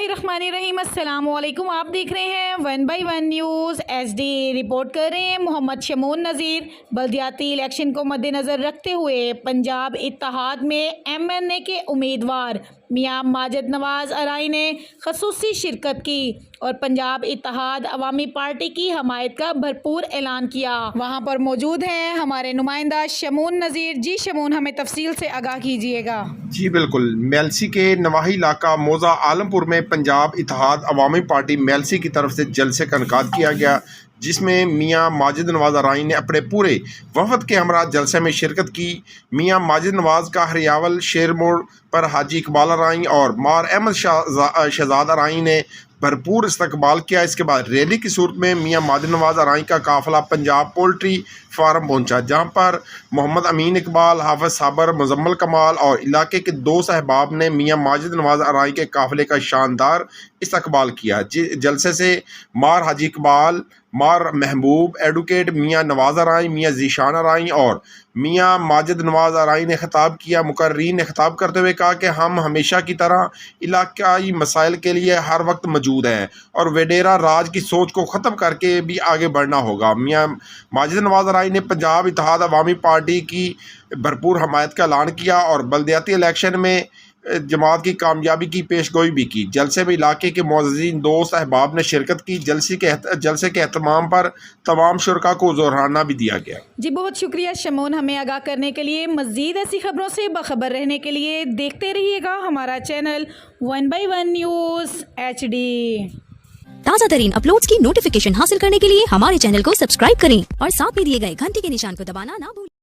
बिस्मिल्लाहिर्रहमानिर्रहीम। अस्सलाम वालेकुम। आप देख रहे हैं 1/1 न्यूज़ HD। रिपोर्ट कर रहे हैं मोहम्मद शमून नज़ीर। बल्दियाती इलेक्शन को मद्देनज़र रखते हुए पंजाब इत्तेहाद में MNA के उम्मीदवार मियां माजिद नवाज़ अराई ने खसूसी शिरकत की और पंजाब इत्तेहाद अवामी पार्टी की हमायत का भरपूर ऐलान किया। वहाँ पर मौजूद हैं हमारे नुमाइंदा शमून नज़ीर। जी शमून, हमें तफसील से आगाह कीजिएगा। जी बिल्कुल। मेलसी के नवाही इलाका मौजा आलमपुर में पंजाब इत्तेहाद अवामी पार्टी मेलसी की तरफ से जलसे का इनकाद किया गया, जिसमें मियां माजिद नवाज़ अराई ने अपने पूरे वफद के हमरा जलसे में शिरकत की। मियां माजिद नवाज़ का हरियावल शेर मोड़ पर हाजी इकबाल अराई और मार अहमद शहजाद अराई ने भरपूर इस्तकबाल किया। इसके बाद रैली की सूरत में मियां माजिद नवाज़ अराई का काफ़िला पंजाब पोल्ट्री फार्म पहुंचा, जहां पर मोहम्मद अमीन इकबाल, हाफिज साबर, मुजम्मल कमाल और इलाके के दो सहबाब ने मियां माजिद नवाज़ अराई के काफ़िले का शानदार इस्तकबाल किया। जलसे से मार हाजी इकबाल, मार महबूब, एडवोकेट मियां नवाज़ अराई, मियां जीशान अराई और मियां माजिद नवाज़ अराई ने खिताब किया। मुकर्रीन ने खिताब करते हुए कहा कि हम हमेशा की तरह इलाकाई मसाइल के लिए हर वक्त मौजूद हैं और वेडेरा राज की सोच को ख़त्म करके भी आगे बढ़ना होगा। मियां माजिद नवाज़ अराई ने पंजाब इत्तेहाद अवामी पार्टी की भरपूर हमायत का ऐलान किया और बल्दियाती इलेक्शन में जमात की कामयाबी की पेशगोई भी की। जलसे में इलाके के मुअज़्ज़िज़ीन दोस्त अहबाब ने शिरकत की। जलसे के एहतमाम पर तमाम शुरका को ज़ोहराना भी दिया गया। जी बहुत शुक्रिया शमून, हमें आगाह करने के लिए। मज़ीद ऐसी खबरों से बाखबर रहने के लिए देखते रहिएगा हमारा चैनल 1/1 न्यूज़ HD। ताज़ा तरीन अपलोड्स की नोटिफिकेशन हासिल करने के लिए हमारे चैनल को सब्सक्राइब करें और साथ में दिए गए घंटी के निशान को दबाना ना भूलें।